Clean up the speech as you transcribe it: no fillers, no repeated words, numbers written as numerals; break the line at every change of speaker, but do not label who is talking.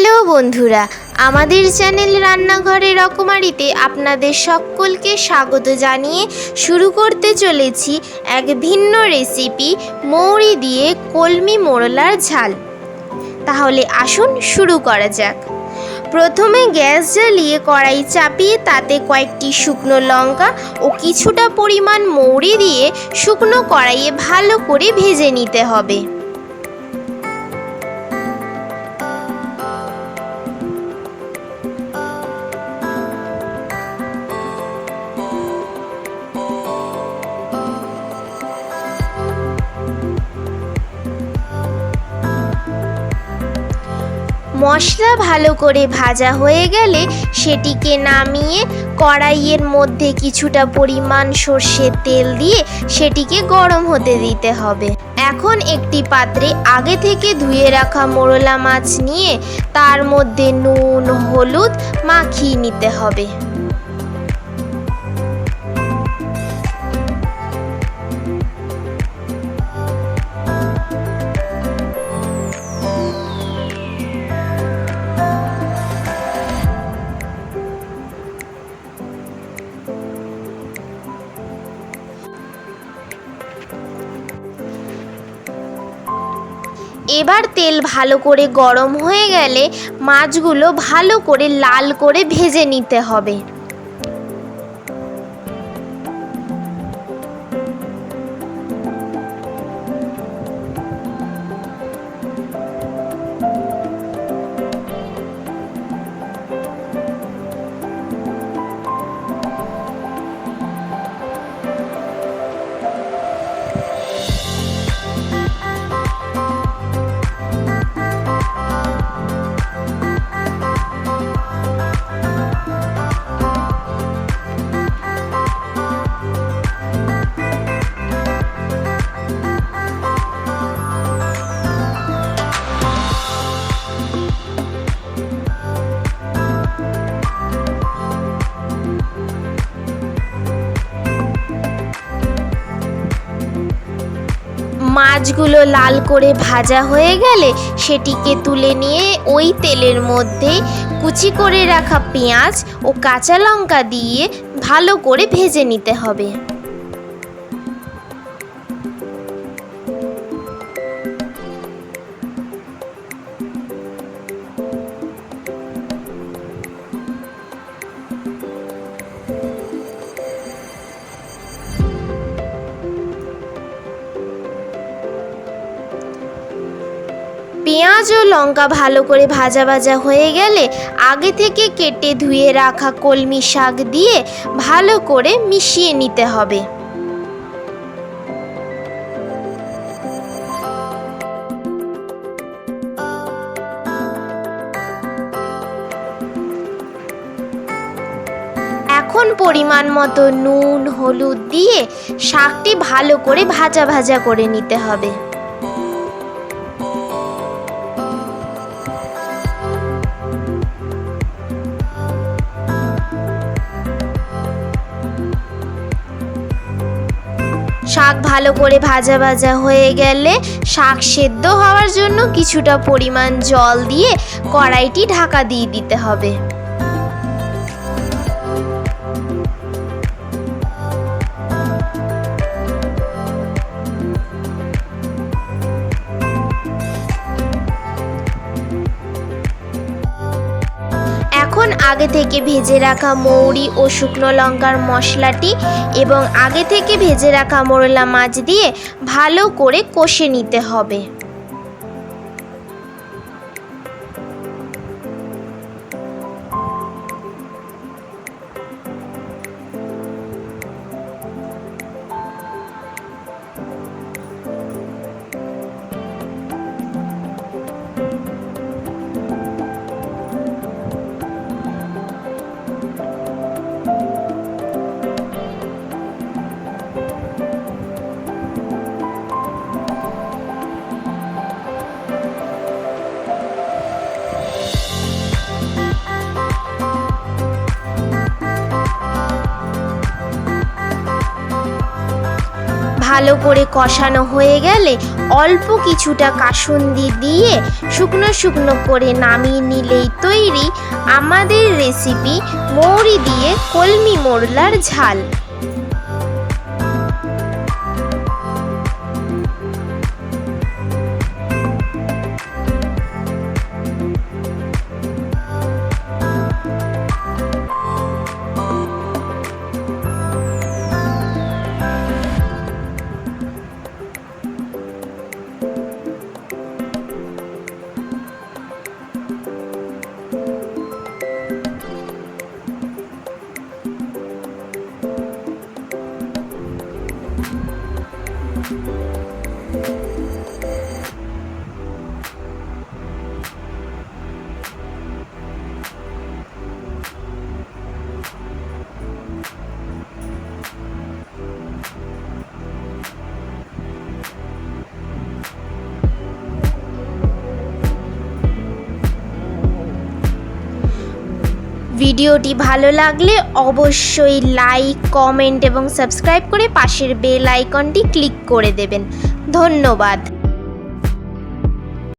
Hello বন্ধুরা, আমাদের channel রান্নাঘরে রকমারিতে আপনাদের সকলকে স্বাগত জানিয়ে শুরু করতে চলেছি এক ভিন্ন রেসিপি, মৌরি দিয়ে কলমি মোরলার ঝাল। তাহলে আসুন শুরু করা যাক। প্রথমে গ্যাস জ্বালিয়ে কড়াই চাপিয়ে তাতে কয়েকটি শুকনো লঙ্কা ও কিছুটা পরিমাণ মৌরি দিয়ে শুকনো কড়াইয়ে ভালো করে ভেজে নিতে হবে। মশলা ভালো করে ভাজা হয়ে গেলে সেটিকে নামিয়ে কড়াইয়ের মধ্যে কিছুটা পরিমাণ সর্ষের তেল দিয়ে সেটিকে গরম হতে দিতে হবে। এখন একটি পাত্রে আগে থেকে ধুয়ে রাখা মোরলা মাছ নিয়ে তার মধ্যে নুন হলুদ মাখিয়ে নিতে হবে। এবার তেল ভালো করে গরম হয়ে গেলে মাছগুলো ভালো করে লাল করে ভেজে নিতে হবে। মাছগুলো লাল করে ভাজা হয়ে গেলে সেটিকে তুলে নিয়ে ওই তেলের মধ্যে কুচি করে রাখা পেঁয়াজ ও কাঁচা লঙ্কা দিয়ে ভালো করে ভেজে নিতে হবে। পেঁয়াজ ও লঙ্কা ভালো করে ভাজা ভাজা হয়ে গেলে আগে থেকে কেটে ধুয়ে রাখা কলমি শাক দিয়ে ভালো করে মিশিয়ে নিতে হবে। এখন পরিমাণ মতো নুন হলুদ দিয়ে শাকটি ভালো করে ভাজা ভাজা করে নিতে হবে। শাক ভালো করে ভাজা ভাজা হয়ে গেলে শাক সেদ্ধ হওয়ার জন্য কিছুটা পরিমাণ জল দিয়ে কড়াইটি ঢাকা দিয়ে দিতে হবে। এখন আগে থেকে ভেজে রাখা মৌরি ও শুকনো লঙ্কার মশলাটি এবং আগে থেকে ভেজে রাখা মোরলা মাছ দিয়ে ভালো করে কষে নিতে হবে। ভালো করে কষানো হয়ে গেলে অল্প কিছুটা কাসুন্দি দিয়ে শুকনো শুকনো করে নামিয়ে নিলেই তৈরি আমাদের রেসিপি মৌরি দিয়ে কলমি মোরলার ঝাল। ভিডিওটি ভালো লাগলে অবশ্যই লাইক, কমেন্ট এবং সাবস্ক্রাইব করে পাশের বেল আইকনটি ক্লিক করে দেবেন। ধন্যবাদ।